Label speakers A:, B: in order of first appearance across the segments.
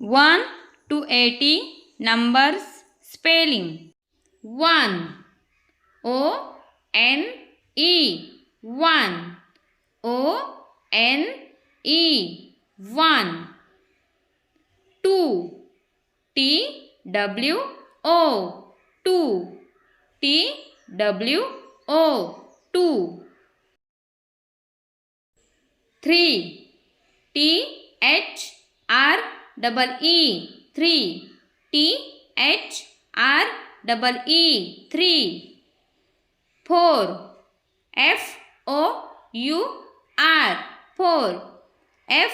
A: 1 to 80 numbers spelling. 1 O N E 1 O N E 1. 2 T W O 2 T W O 2. 3 T H R E E 3 T H R E E 3. 4 F O U R 4 F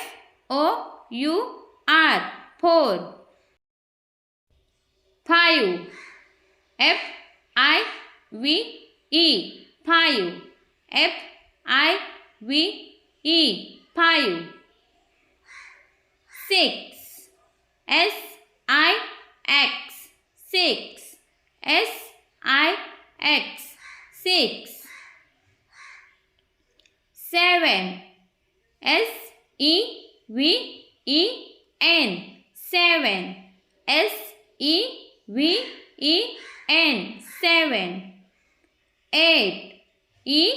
A: O U R 4. 5 F I V E 5 F I V E 5. 6 S I X 6 S I X 6. 7 S E V E N 7 S E V E N 7. 8 E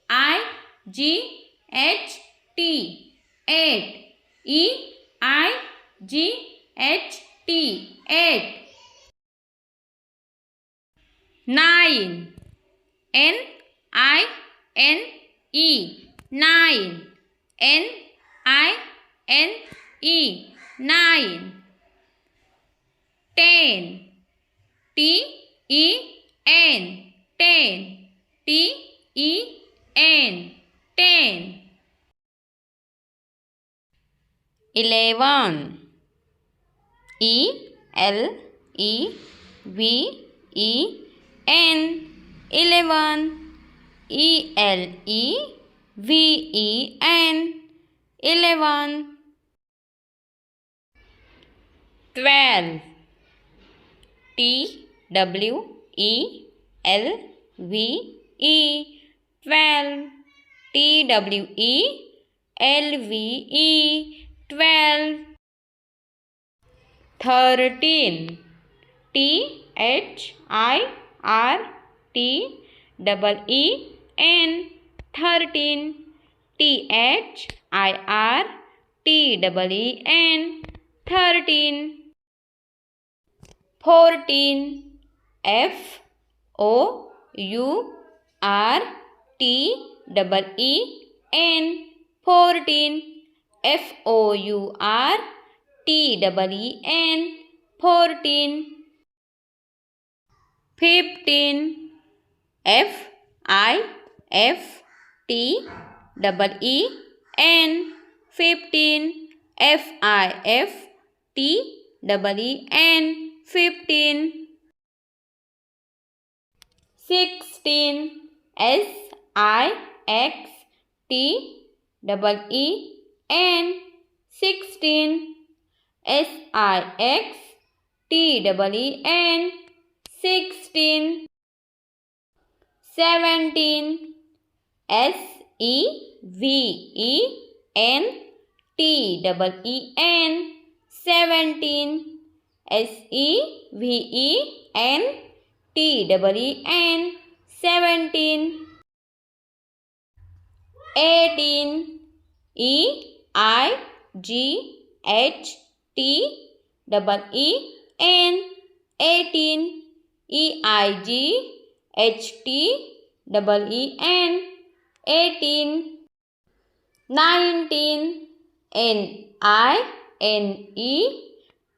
A: I G H T 8 E I G H T 8. 9 N I N E 9 N I N E 9. 10 T E N 10 T E N 10. 11 E L E V E N 11 E L E V E N 11. 12 T W E L V E 12 T W E L V E 12. 13 T H I R T E N 13 T H I R T E N 13. 14 F O U R T E N 14 F O U R T E N 14. 15 F I F T E N 15 F I F T E N 15. 16 S I X T E N 16 S I X T E N 16. 17 S E V E N T E N 17 S E V E N T E N 17. 18 E I G H T E N 18 E I G H T E N 18. 19 N I N E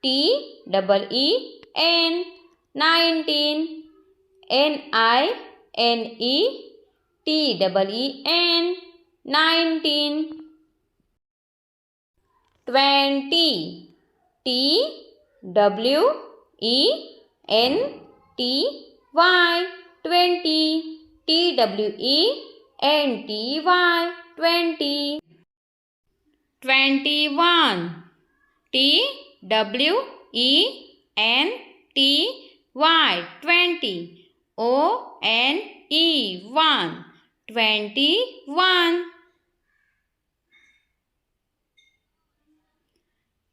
A: T E N 19 N I N E T E N 19. 20 T W E N T Y 20 T W E N T Y 20. 21 T W E N T Y 20 O N E 1 21.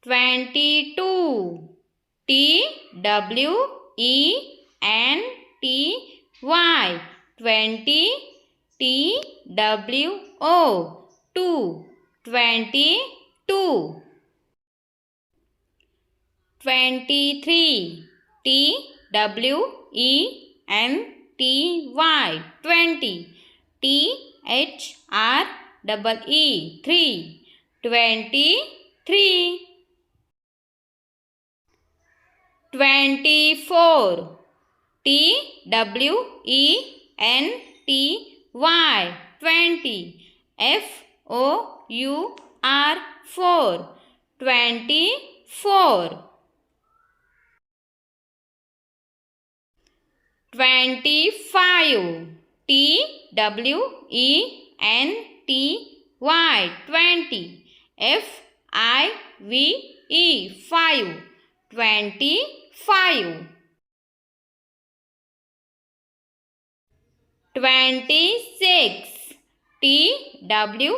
A: 22. TWENTY. 20. TWO. 2. 22. 23. TWENTY. 20. THREE. 3. 23. 24. TWENTY. 20. FOUR. 4. 24. 25. TWENTY. 20. FIVE. 5. 25. 26. TWENTY.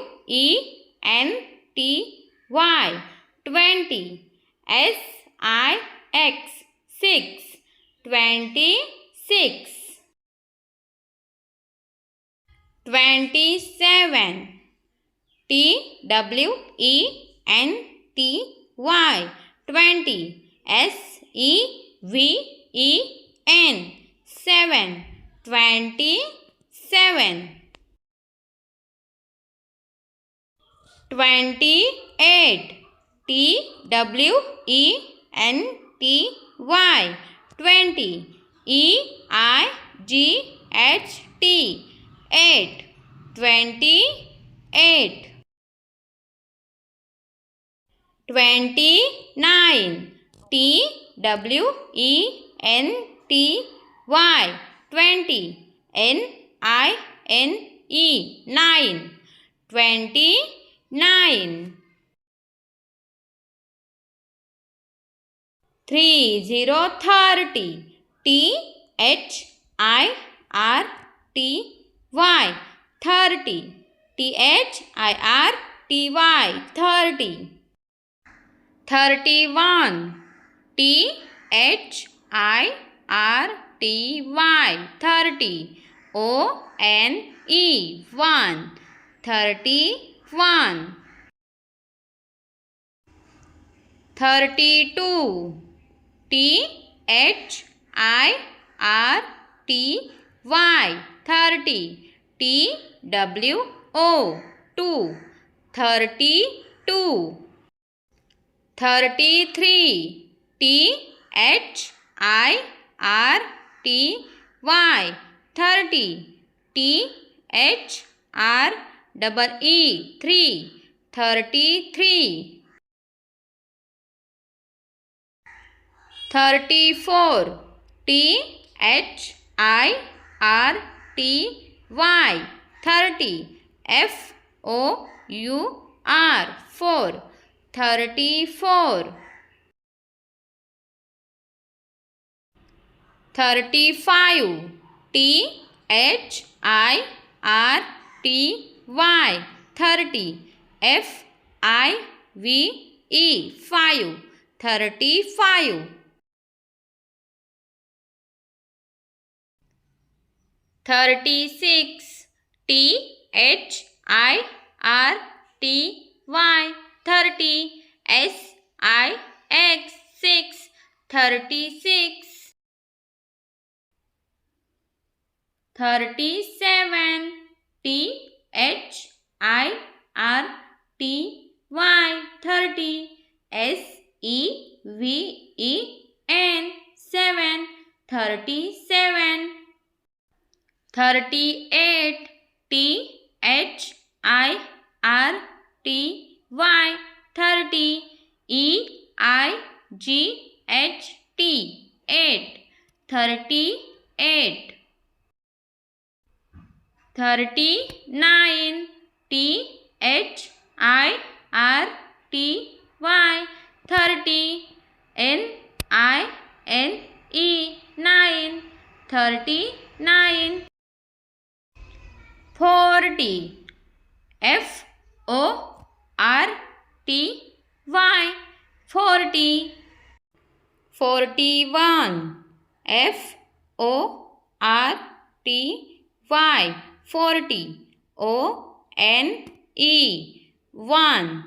A: 20. SIX. 6. 26. 27. TWENTY. 20. SEVEN. 7. 27. 28. TWENTY. 20. EIGHT. 8. 28. 29. TWENTY. 20. NINE. 9. 29. 30. 30. THIRTY. 30. THIRTY. 30. 31. THIRTY. 30. ONE. 1. 31. 32. THIRTY. 30. TWO. 2. 32. 33. THIRTY. 30. THREE. 3. 33. 34. THIRTY. 30. FOUR. 4. 34. 35. THIRTY. 30. FIVE. 5. 35. 36. THIRTY. 30. SIX. 6. 36. 37. THIRTY. 30. SEVEN. 7. 37. 38. THIRTY. 30. EIGHT. 8. 38. 39. THIRTY. 30. NINE. 9. 39. 40. FORTY. 40. 41. FORTY. 40. ONE. 1.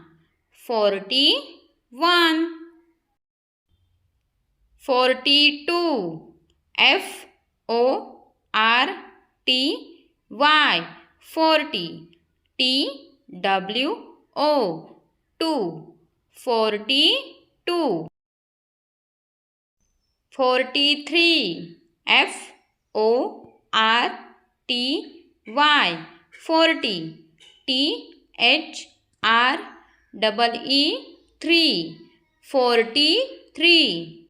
A: 41. 42. FORTY. 40. TWO. 2. 42. 43. FORTY. 40. THREE. 43.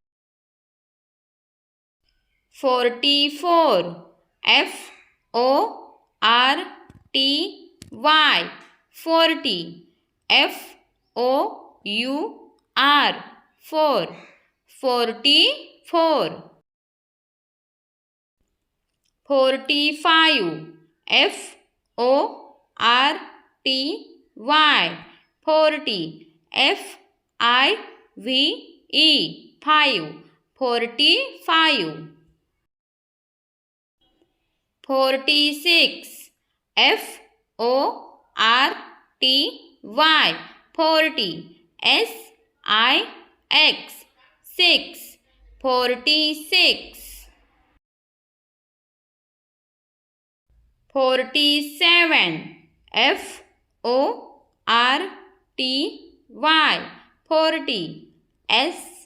A: 44. FORTY. 40. FOUR. 4. 44. 45. FORTY. 40. FIVE. 5. 45. 46. FORTY. 40. SIX. 6. 46. 47. FORTY. 40. SEVEN.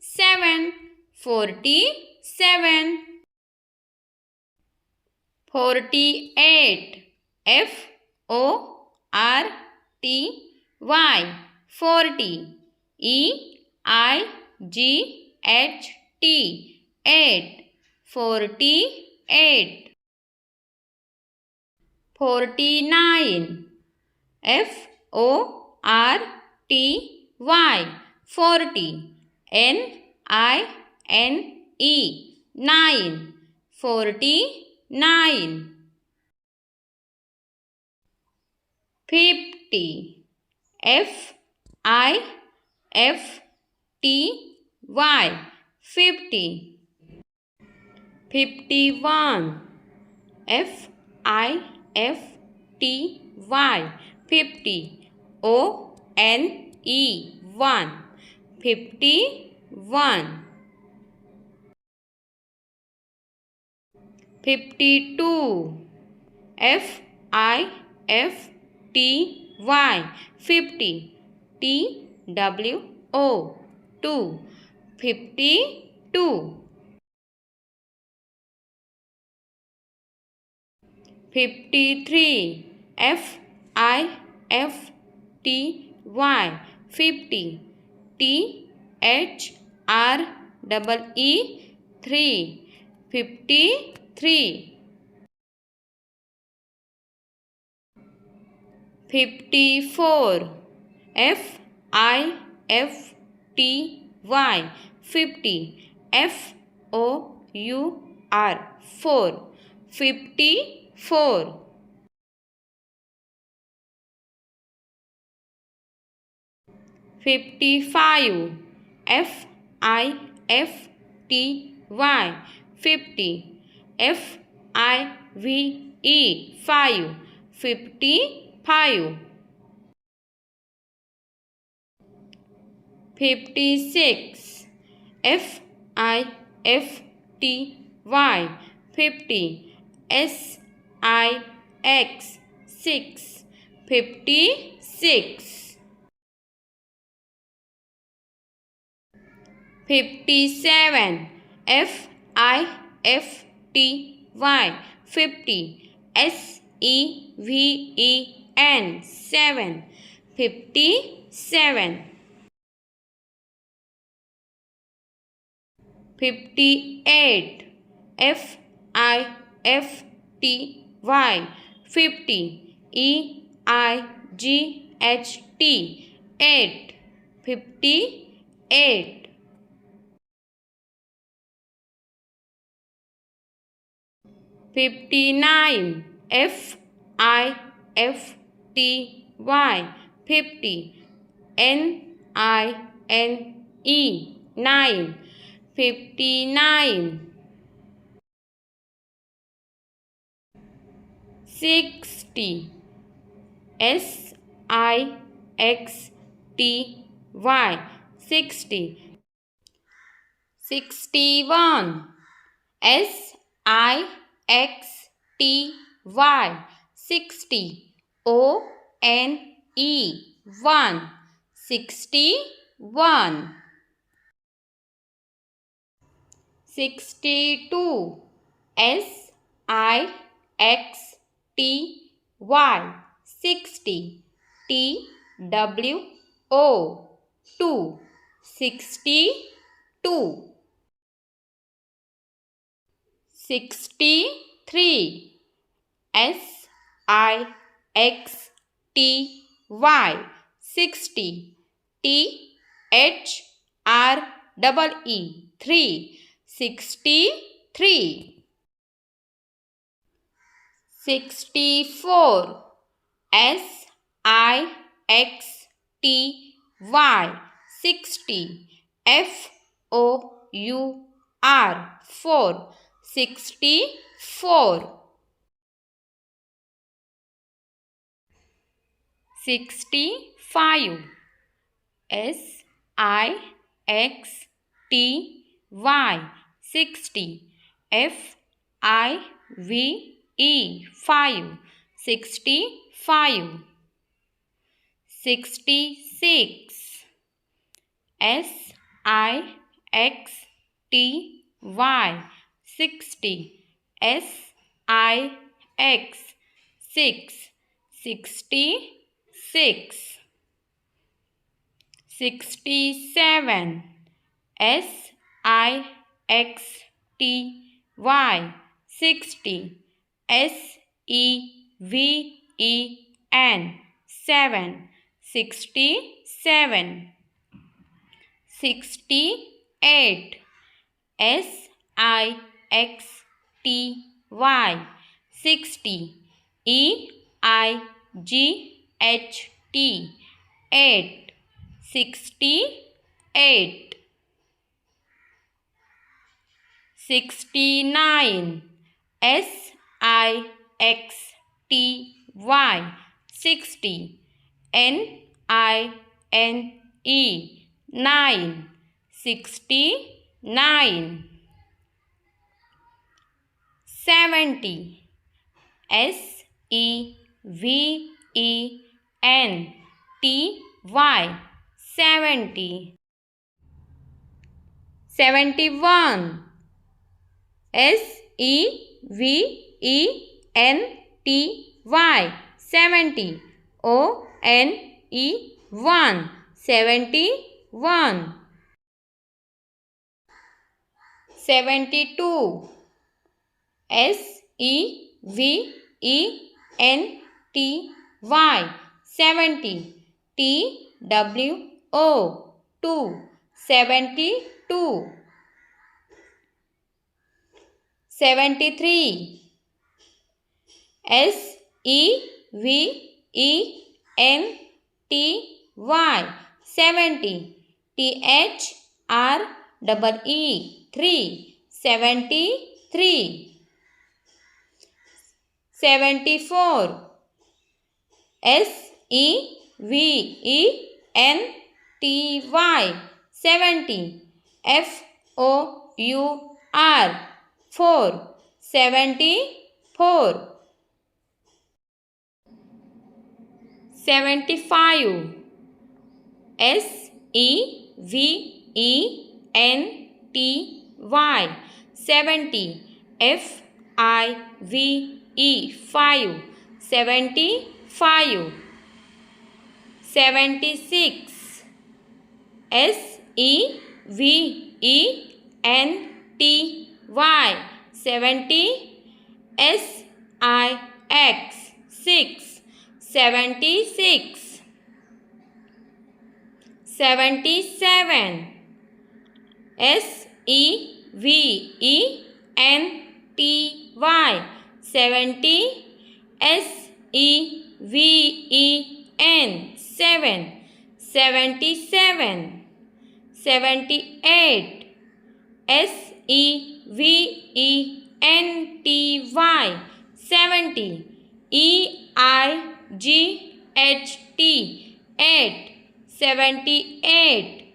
A: 7. 47. 48. FORTY. 40. EIGHT. 8. 48. 49. FORTY. 40. NINE. 9. 49. 50. FIFTY. 50. 51. FIFTY. 50. ONE. 1. 51. 52. FIFTY. 50. TWO. 2. 52. 53. FIFTY. 50. THREE. 3. 53. 54. FIFTY. 50. FOUR. 4. 54. 55. FIFTY. 50. FIVE. 5. 55. 56. FIFTY. 50. SIX. 6. 56. 57. FIFTY. 50. SEVEN. 7. 57. 58. FIFTY. 50. EIGHT. 8. 58. 59. FIFTY. 50. NINE, 9. 59. 60. SIXTY, 60. 61. SIXTY, 60. ONE, 1. 61. 62. SIXTY, 60. TWO, 2. 62. 63. SIXTY, 60. THREE, 3. 63. 64. SIXTY, 60. FOUR, 4. 64. 65. SIXTY, 60. FIVE, 5. 65. 66. SIXTY, 60. SIX, 6. 66. 67. SIXTY, 60. SEVEN, 7. 67. 68. SIXTY, 60. EIGHT, 8. 68. 69. SIXTY, 60. NINE, 9. 69. 70. SEVENTY, 70. 71. SEVENTY, 70. ONE, 1. 71. 72. SEVENTY, 70. TWO, 2. 72. 73. SEVENTY, 70. THREE, 3. 73. 74. SEVENTY, 70. FOUR, 4. 74. 75. SEVENTY, 70. FIVE, 5. 75. 76. SEVENTY, 70. SIX, 6. 76. 77. SEVENTY, 70. SEVENTY, N 7 77 78 SEVENTY 70 EIGHT 8 78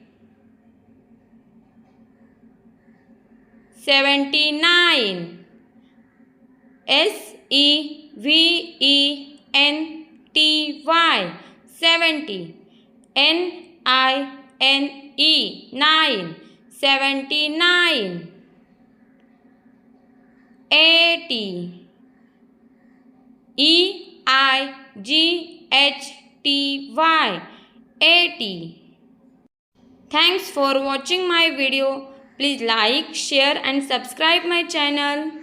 A: 79 SEVENTY 70 NINE 9 79 80 EIGHTY 80. Thanks for watching my video. Please like, share and subscribe my channel.